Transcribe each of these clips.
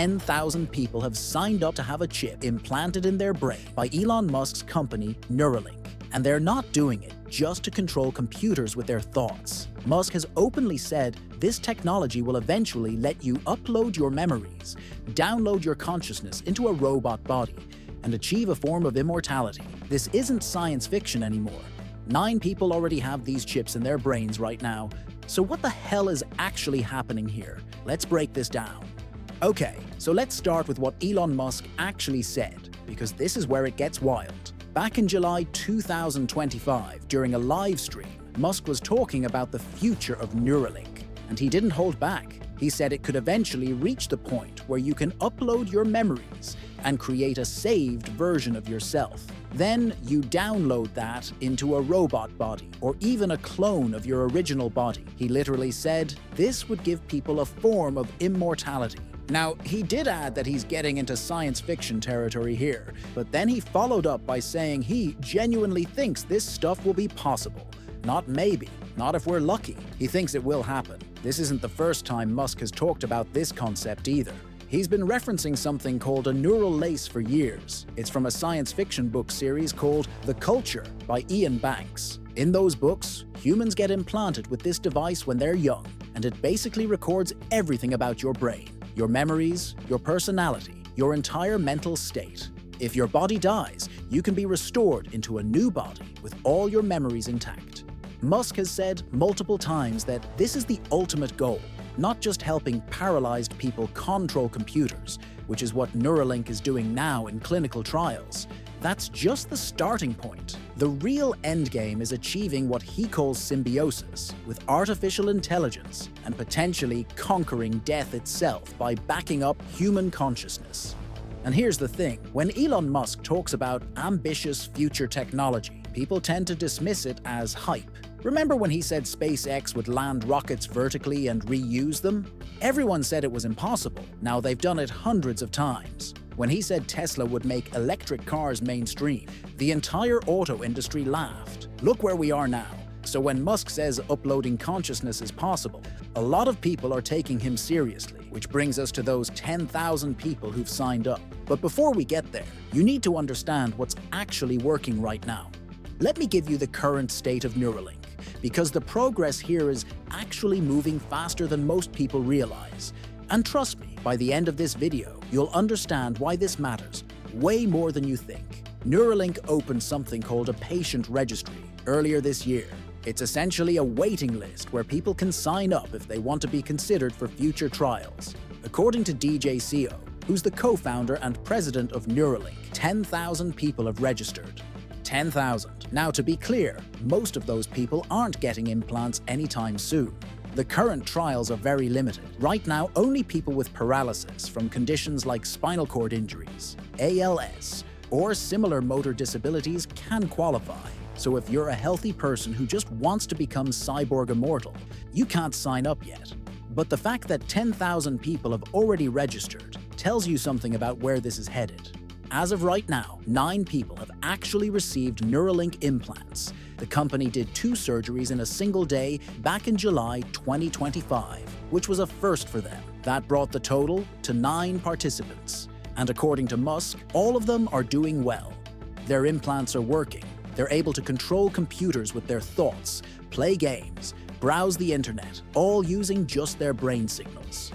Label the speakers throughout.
Speaker 1: 10,000 people have signed up to have a chip implanted in their brain by Elon Musk's company, Neuralink. And they're not doing it just to control computers with their thoughts. Musk has openly said this technology will eventually let you upload your memories, download your consciousness into a robot body, and achieve a form of immortality. This isn't science fiction anymore. 9 people already have these chips in their brains right now. So what the hell is actually happening here? Let's break this down. Okay, so let's start with what Elon Musk actually said, because this is where it gets wild. Back in July 2025, during a live stream, Musk was talking about the future of Neuralink, and he didn't hold back. He said it could eventually reach the point where you can upload your memories and create a saved version of yourself. Then you download that into a robot body, or even a clone of your original body. He literally said this would give people a form of immortality. Now, he did add that he's getting into science fiction territory here, but then he followed up by saying he genuinely thinks this stuff will be possible. Not maybe, not if we're lucky. He thinks it will happen. This isn't the first time Musk has talked about this concept either. He's been referencing something called a neural lace for years. It's from a science fiction book series called The Culture by Ian Banks. In those books, humans get implanted with this device when they're young, and it basically records everything about your brain. Your memories, your personality, your entire mental state. If your body dies, you can be restored into a new body with all your memories intact. Musk has said multiple times that this is the ultimate goal, not just helping paralyzed people control computers, which is what Neuralink is doing now in clinical trials. That's just the starting point. The real endgame is achieving what he calls symbiosis with artificial intelligence and potentially conquering death itself by backing up human consciousness. And here's the thing, when Elon Musk talks about ambitious future technology, people tend to dismiss it as hype. Remember when he said SpaceX would land rockets vertically and reuse them? Everyone said it was impossible. Now they've done it hundreds of times. When he said Tesla would make electric cars mainstream, the entire auto industry laughed. Look where we are now. So when Musk says uploading consciousness is possible, a lot of people are taking him seriously, which brings us to those 10,000 people who've signed up. But before we get there, you need to understand what's actually working right now. Let me give you the current state of Neuralink, because the progress here is actually moving faster than most people realize. And trust me, by the end of this video, you'll understand why this matters way more than you think. Neuralink opened something called a patient registry earlier this year. It's essentially a waiting list where people can sign up if they want to be considered for future trials. According to DJ CEO, who's the co-founder and president of Neuralink, 10,000 people have registered. 10,000. Now, to be clear, most of those people aren't getting implants anytime soon. The current trials are very limited. Right now, only people with paralysis from conditions like spinal cord injuries, ALS, or similar motor disabilities can qualify. So if you're a healthy person who just wants to become cyborg immortal, you can't sign up yet. But the fact that 10,000 people have already registered tells you something about where this is headed. As of right now, 9 people have actually received Neuralink implants. The company did 2 surgeries in a single day back in July 2025, which was a first for them. That brought the total to 9 participants. And according to Musk, all of them are doing well. Their implants are working. They're able to control computers with their thoughts, play games, browse the internet, all using just their brain signals.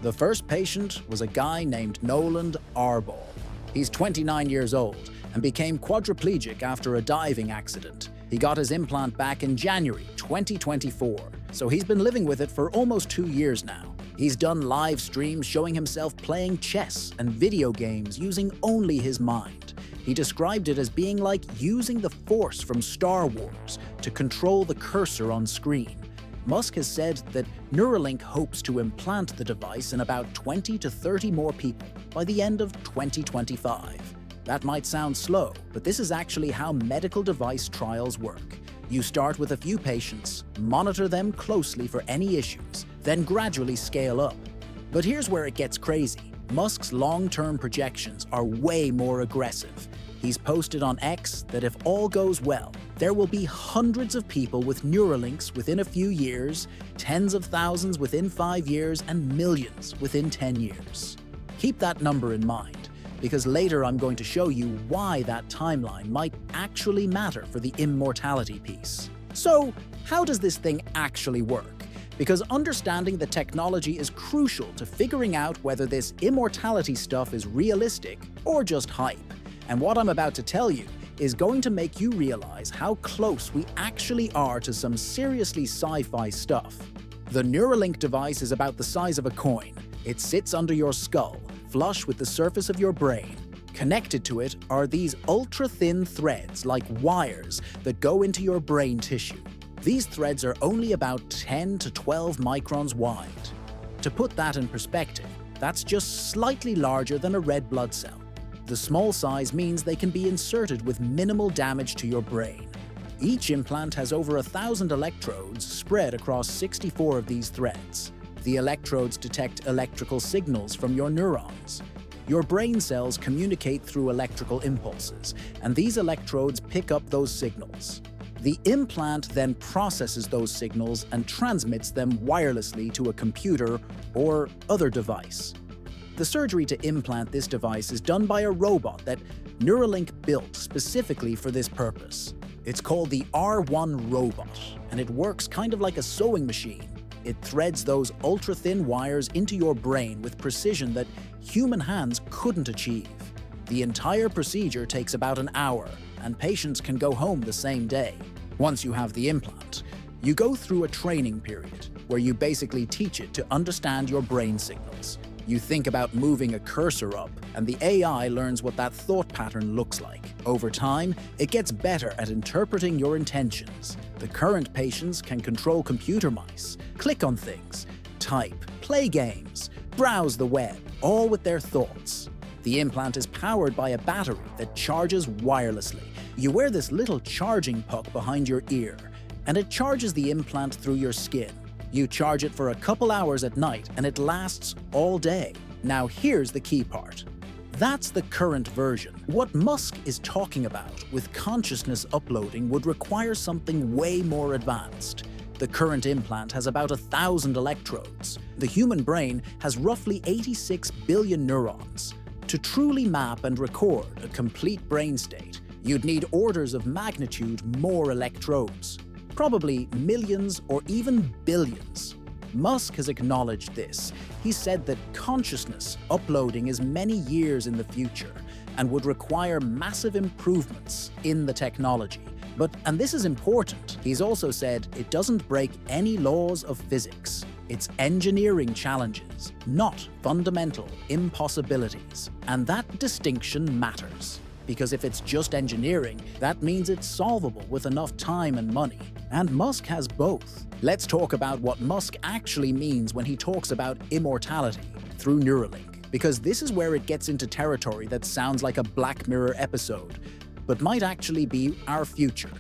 Speaker 1: The first patient was a guy named Nolan Arbol. He's 29 years old and became quadriplegic after a diving accident. He got his implant back in January 2024, so he's been living with it for almost 2 years now. He's done live streams showing himself playing chess and video games using only his mind. He described it as being like using the Force from Star Wars to control the cursor on screen. Musk has said that Neuralink hopes to implant the device in about 20 to 30 more people by the end of 2025. That might sound slow, but this is actually how medical device trials work. You start with a few patients, monitor them closely for any issues, then gradually scale up. But here's where it gets crazy. Musk's long-term projections are way more aggressive. He's posted on X that if all goes well, there will be hundreds of people with Neuralinks within a few years, tens of thousands within 5 years, and millions within 10 years. Keep that number in mind, because later I'm going to show you why that timeline might actually matter for the immortality piece. So, how does this thing actually work? Because understanding the technology is crucial to figuring out whether this immortality stuff is realistic or just hype. And what I'm about to tell you is going to make you realize how close we actually are to some seriously sci-fi stuff. The Neuralink device is about the size of a coin. It sits under your skull, flush with the surface of your brain. Connected to it are these ultra-thin threads, like wires, that go into your brain tissue. These threads are only about 10 to 12 microns wide. To put that in perspective, that's just slightly larger than a red blood cell. The small size means they can be inserted with minimal damage to your brain. Each implant has over 1,000 electrodes spread across 64 of these threads. The electrodes detect electrical signals from your neurons. Your brain cells communicate through electrical impulses, and these electrodes pick up those signals. The implant then processes those signals and transmits them wirelessly to a computer or other device. The surgery to implant this device is done by a robot that Neuralink built specifically for this purpose. It's called the R1 robot, and it works kind of like a sewing machine. It threads those ultra-thin wires into your brain with precision that human hands couldn't achieve. The entire procedure takes about an hour, and patients can go home the same day. Once you have the implant, you go through a training period where you basically teach it to understand your brain signals. You think about moving a cursor up, and the AI learns what that thought pattern looks like. Over time, it gets better at interpreting your intentions. The current patients can control computer mice, click on things, type, play games, browse the web, all with their thoughts. The implant is powered by a battery that charges wirelessly. You wear this little charging puck behind your ear, and it charges the implant through your skin. You charge it for a couple hours at night, and it lasts all day. Now here's the key part. That's the current version. What Musk is talking about with consciousness uploading would require something way more advanced. The current implant has about 1,000 electrodes. The human brain has roughly 86 billion neurons. To truly map and record a complete brain state, you'd need orders of magnitude more electrodes. Probably millions or even billions. Musk has acknowledged this. He said that consciousness uploading is many years in the future and would require massive improvements in the technology. But, and this is important, he's also said it doesn't break any laws of physics. It's engineering challenges, not fundamental impossibilities. And that distinction matters. Because if it's just engineering, that means it's solvable with enough time and money. And Musk has both. Let's talk about what Musk actually means when he talks about immortality through Neuralink, because this is where it gets into territory that sounds like a Black Mirror episode, but might actually be our future.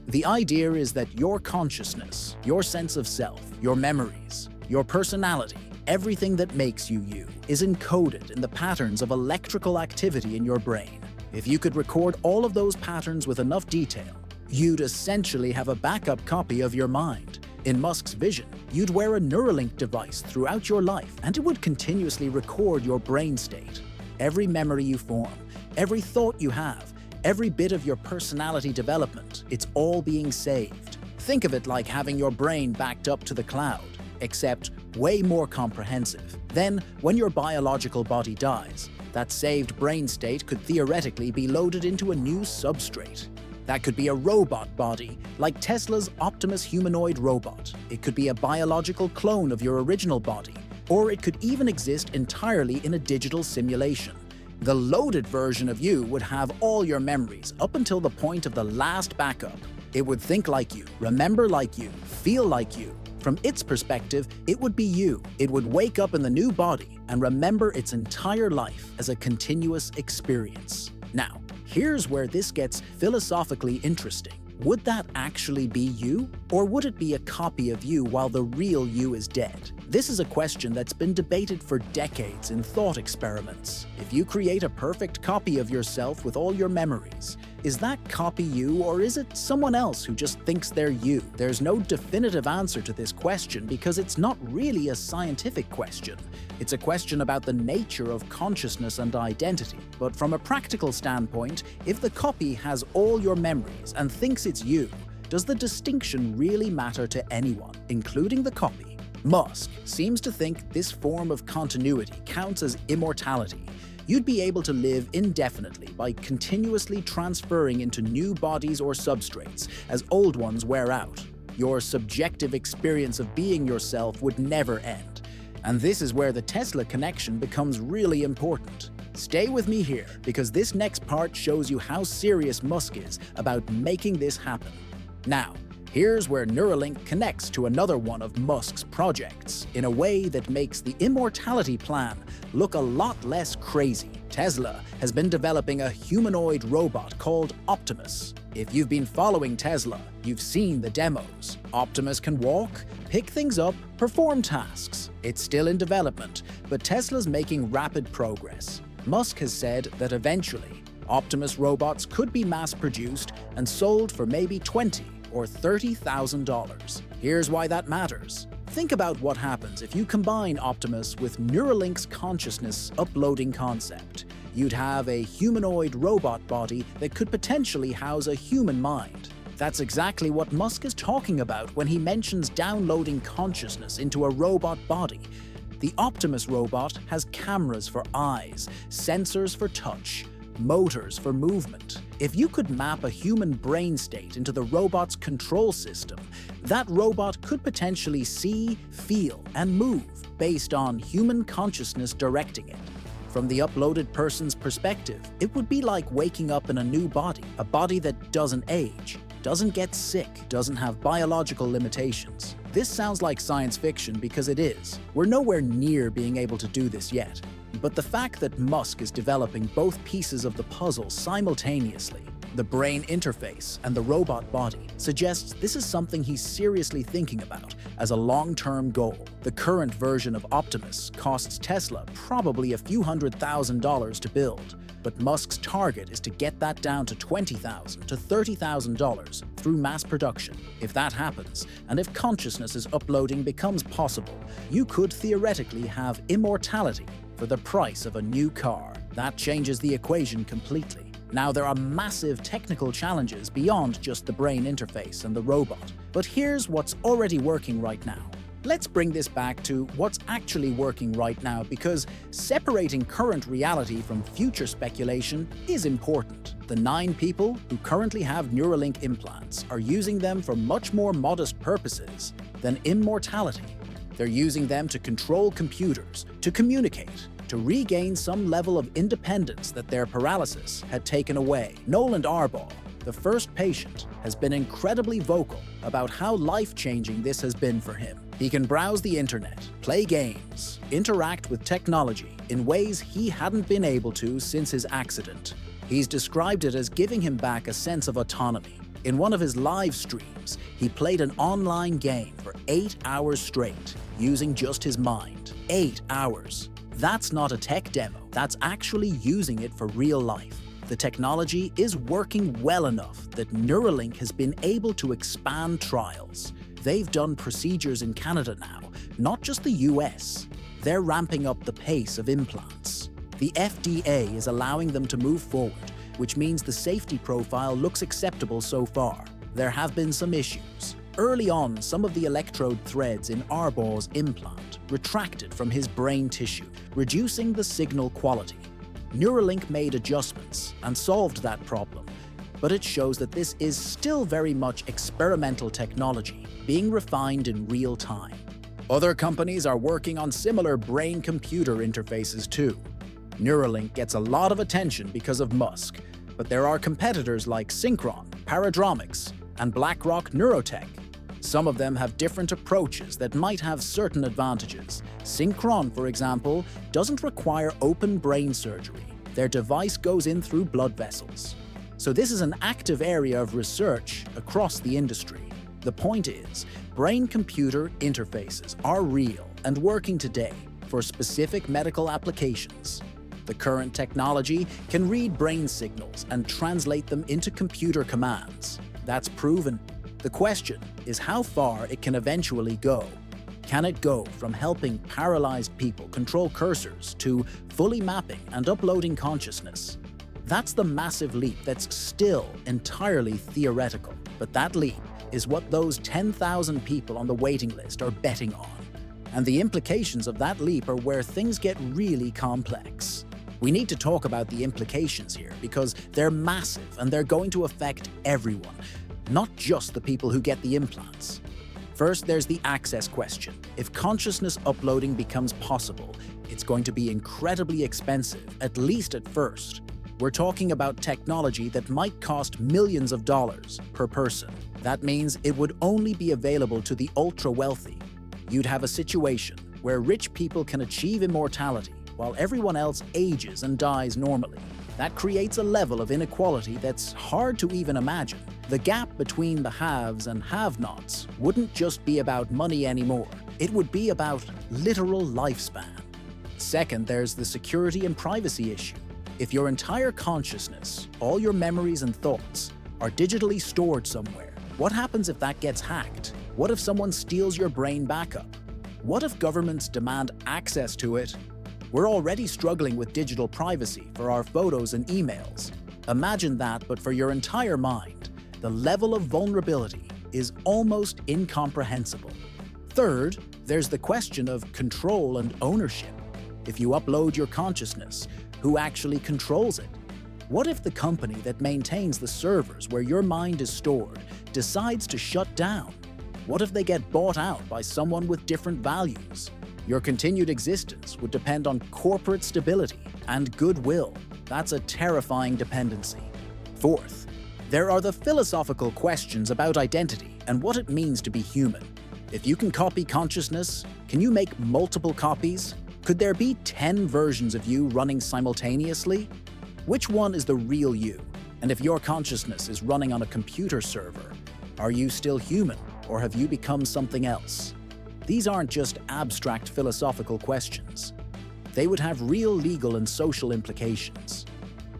Speaker 1: The idea is that your consciousness, your sense of self, your memories, your personality, everything that makes you you, is encoded in the patterns of electrical activity in your brain. If you could record all of those patterns with enough detail, you'd essentially have a backup copy of your mind. In Musk's vision, you'd wear a Neuralink device throughout your life, and it would continuously record your brain state. Every memory you form, every thought you have, every bit of your personality development, it's all being saved. Think of it like having your brain backed up to the cloud, except way more comprehensive. Then, when your biological body dies, that saved brain state could theoretically be loaded into a new substrate. That could be a robot body, like Tesla's Optimus humanoid robot. It could be a biological clone of your original body, or it could even exist entirely in a digital simulation. The loaded version of you would have all your memories up until the point of the last backup. It would think like you, remember like you, feel like you. From its perspective, it would be you. It would wake up in the new body and remember its entire life as a continuous experience. Now, here's where this gets philosophically interesting. Would that actually be you? Or would it be a copy of you while the real you is dead? This is a question that's been debated for decades in thought experiments. If you create a perfect copy of yourself with all your memories, is that copy you, or is it someone else who just thinks they're you? There's no definitive answer to this question because it's not really a scientific question. It's a question about the nature of consciousness and identity. But from a practical standpoint, if the copy has all your memories and thinks it's you, does the distinction really matter to anyone, including the copy? Musk seems to think this form of continuity counts as immortality. You'd be able to live indefinitely by continuously transferring into new bodies or substrates as old ones wear out. Your subjective experience of being yourself would never end. And this is where the Tesla connection becomes really important. Stay with me here, because this next part shows you how serious Musk is about making this happen. Now, here's where Neuralink connects to another one of Musk's projects in a way that makes the immortality plan look a lot less crazy. Tesla has been developing a humanoid robot called Optimus. If you've been following Tesla, you've seen the demos. Optimus can walk, pick things up, perform tasks. It's still in development, but Tesla's making rapid progress. Musk has said that eventually, Optimus robots could be mass-produced and sold for maybe $20,000 or $30,000. Here's why that matters. Think about what happens if you combine Optimus with Neuralink's consciousness uploading concept. You'd have a humanoid robot body that could potentially house a human mind. That's exactly what Musk is talking about when he mentions downloading consciousness into a robot body. The Optimus robot has cameras for eyes, sensors for touch, motors for movement. If you could map a human brain state into the robot's control system, that robot could potentially see, feel, and move based on human consciousness directing it. From the uploaded person's perspective, it would be like waking up in a new body, a body that doesn't age, doesn't get sick, doesn't have biological limitations. This sounds like science fiction because it is. We're nowhere near being able to do this yet. But the fact that Musk is developing both pieces of the puzzle simultaneously, the brain interface and the robot body, suggests this is something he's seriously thinking about as a long-term goal. The current version of Optimus costs Tesla probably a few $100,000 to build, but Musk's target is to get that down to $20,000 to $30,000 through mass production. If that happens, and if consciousness uploading becomes possible, you could theoretically have immortality for the price of a new car. That changes the equation completely. Now, there are massive technical challenges beyond just the brain interface and the robot. But here's what's already working right now. Let's bring this back to what's actually working right now, because separating current reality from future speculation is important. The 9 people who currently have Neuralink implants are using them for much more modest purposes than immortality. They're using them to control computers, to communicate, to regain some level of independence that their paralysis had taken away. Nolan Arbaugh, the first patient, has been incredibly vocal about how life-changing this has been for him. He can browse the internet, play games, interact with technology in ways he hadn't been able to since his accident. He's described it as giving him back a sense of autonomy. In one of his live streams, he played an online game for 8 hours straight, using just his mind. 8 hours. That's not a tech demo. That's actually using it for real life. The technology is working well enough that Neuralink has been able to expand trials. They've done procedures in Canada now, not just the US. They're ramping up the pace of implants. The FDA is allowing them to move forward, which means the safety profile looks acceptable so far. There have been some issues. Early on, some of the electrode threads in Arbaugh's implant retracted from his brain tissue, reducing the signal quality. Neuralink made adjustments and solved that problem, but it shows that this is still very much experimental technology, being refined in real time. Other companies are working on similar brain-computer interfaces too. Neuralink gets a lot of attention because of Musk, but there are competitors like Synchron, Paradromics, and BlackRock Neurotech. Some of them have different approaches that might have certain advantages. Synchron, for example, doesn't require open brain surgery. Their device goes in through blood vessels. So this is an active area of research across the industry. The point is, brain-computer interfaces are real, and working today for specific medical applications. The current technology can read brain signals and translate them into computer commands. That's proven. The question is how far it can eventually go. Can it go from helping paralyzed people control cursors to fully mapping and uploading consciousness? That's the massive leap that's still entirely theoretical, but that leap is what those 10,000 people on the waiting list are betting on. And the implications of that leap are where things get really complex. We need to talk about the implications here because they're massive and they're going to affect everyone, not just the people who get the implants. First, there's the access question. If consciousness uploading becomes possible, it's going to be incredibly expensive, at least at first. We're talking about technology that might cost millions of dollars per person. That means it would only be available to the ultra-wealthy. You'd have a situation where rich people can achieve immortality while everyone else ages and dies normally. That creates a level of inequality that's hard to even imagine. The gap between the haves and have-nots wouldn't just be about money anymore. It would be about literal lifespan. Second, there's the security and privacy issue. If your entire consciousness, all your memories and thoughts, are digitally stored somewhere, what happens if that gets hacked? What if someone steals your brain backup? What if governments demand access to it? We're already struggling with digital privacy for our photos and emails. Imagine that, but for your entire mind. The level of vulnerability is almost incomprehensible. Third, there's the question of control and ownership. If you upload your consciousness, who actually controls it? What if the company that maintains the servers where your mind is stored decides to shut down? What if they get bought out by someone with different values? Your continued existence would depend on corporate stability and goodwill. That's a terrifying dependency. Fourth, there are the philosophical questions about identity and what it means to be human. If you can copy consciousness, can you make multiple copies? Could there be 10 versions of you running simultaneously? Which one is the real you? And if your consciousness is running on a computer server, are you still human or have you become something else? These aren't just abstract philosophical questions. They would have real legal and social implications.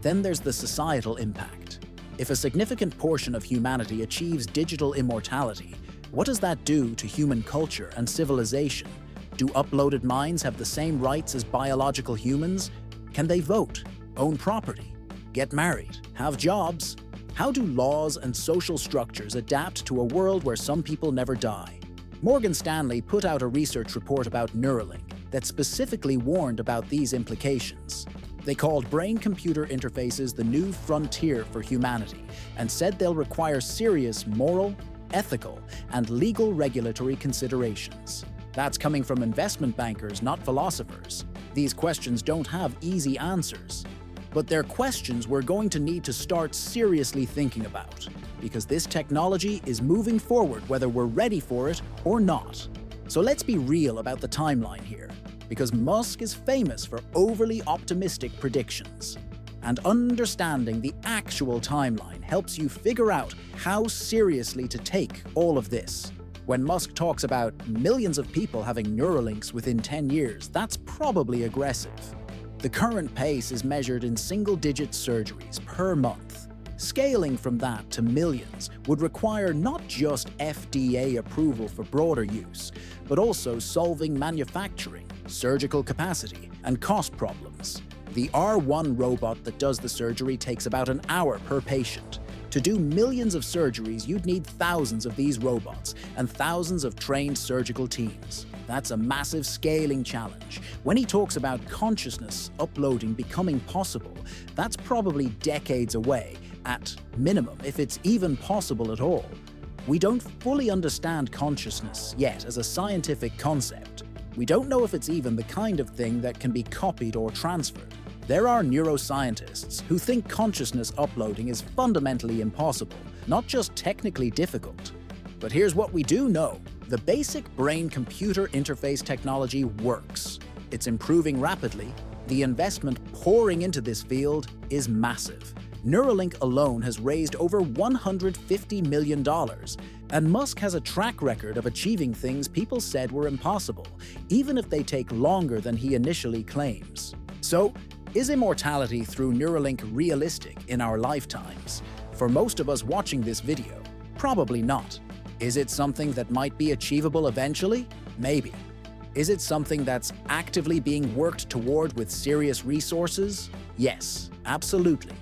Speaker 1: Then there's the societal impact. If a significant portion of humanity achieves digital immortality, what does that do to human culture and civilization? Do uploaded minds have the same rights as biological humans? Can they vote, own property, get married, have jobs? How do laws and social structures adapt to a world where some people never die? Morgan Stanley put out a research report about Neuralink that specifically warned about these implications. They called brain-computer interfaces the new frontier for humanity and said they'll require serious moral, ethical, and legal regulatory considerations. That's coming from investment bankers, not philosophers. These questions don't have easy answers. But they're questions we're going to need to start seriously thinking about, because this technology is moving forward whether we're ready for it or not. So let's be real about the timeline here, because Musk is famous for overly optimistic predictions. And understanding the actual timeline helps you figure out how seriously to take all of this. When Musk talks about millions of people having Neuralinks within 10 years, that's probably aggressive. The current pace is measured in single-digit surgeries per month. Scaling from that to millions would require not just FDA approval for broader use, but also solving manufacturing, surgical capacity, and cost problems. The R1 robot that does the surgery takes about an hour per patient. To do millions of surgeries, you'd need thousands of these robots and thousands of trained surgical teams. That's a massive scaling challenge. When he talks about consciousness uploading becoming possible, that's probably decades away, at minimum, if it's even possible at all. We don't fully understand consciousness yet as a scientific concept. We don't know if it's even the kind of thing that can be copied or transferred. There are neuroscientists who think consciousness uploading is fundamentally impossible, not just technically difficult. But here's what we do know. The basic brain-computer interface technology works. It's improving rapidly. The investment pouring into this field is massive. Neuralink alone has raised over $150 million, and Musk has a track record of achieving things people said were impossible, even if they take longer than he initially claims. So, is immortality through Neuralink realistic in our lifetimes? For most of us watching this video, probably not. Is it something that might be achievable eventually? Maybe. Is it something that's actively being worked toward with serious resources? Yes, absolutely.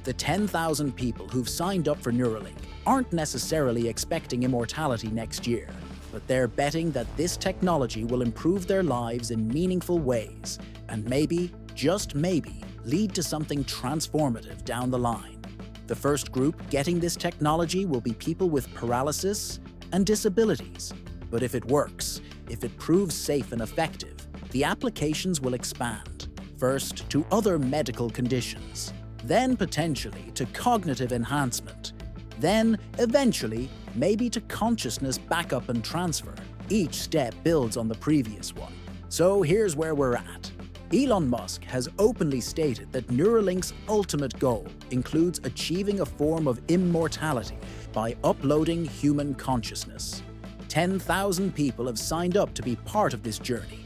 Speaker 1: The 10,000 people who've signed up for Neuralink aren't necessarily expecting immortality next year, but they're betting that this technology will improve their lives in meaningful ways and maybe, just maybe, lead to something transformative down the line. The first group getting this technology will be people with paralysis and disabilities. But if it works, if it proves safe and effective, the applications will expand. First, to other medical conditions, then potentially to cognitive enhancement, then eventually maybe to consciousness backup and transfer. Each step builds on the previous one. So here's where we're at. Elon Musk has openly stated that Neuralink's ultimate goal includes achieving a form of immortality by uploading human consciousness. 10,000 people have signed up to be part of this journey.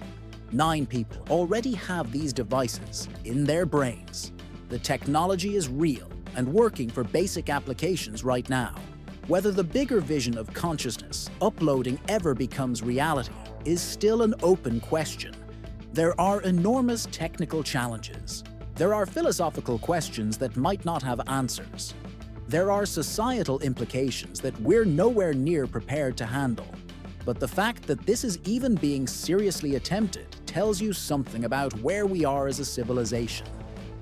Speaker 1: 9 people already have these devices in their brains. The technology is real and working for basic applications right now. Whether the bigger vision of consciousness uploading ever becomes reality is still an open question. There are enormous technical challenges. There are philosophical questions that might not have answers. There are societal implications that we're nowhere near prepared to handle. But the fact that this is even being seriously attempted tells you something about where we are as a civilization.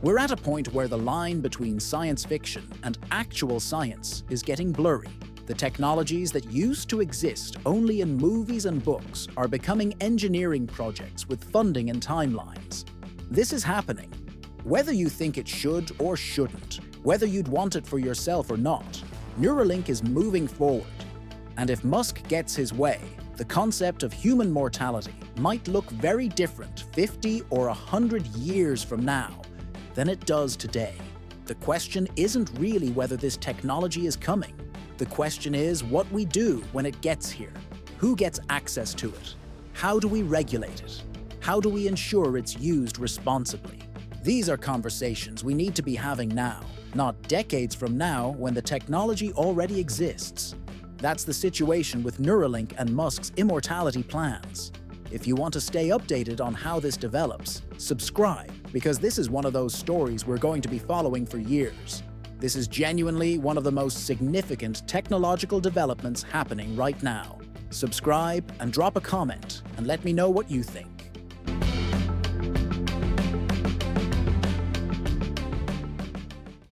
Speaker 1: We're at a point where the line between science fiction and actual science is getting blurry. The technologies that used to exist only in movies and books are becoming engineering projects with funding and timelines. This is happening. Whether you think it should or shouldn't, whether you'd want it for yourself or not, Neuralink is moving forward. And if Musk gets his way, the concept of human mortality might look very different 50 or 100 years from now than it does today. The question isn't really whether this technology is coming. The question is what we do when it gets here. Who gets access to it? How do we regulate it? How do we ensure it's used responsibly? These are conversations we need to be having now, not decades from now when the technology already exists. That's the situation with Neuralink and Musk's immortality plans. If you want to stay updated on how this develops, subscribe, because this is one of those stories we're going to be following for years. This is genuinely one of the most significant technological developments happening right now. Subscribe and drop a comment and let me know what you think.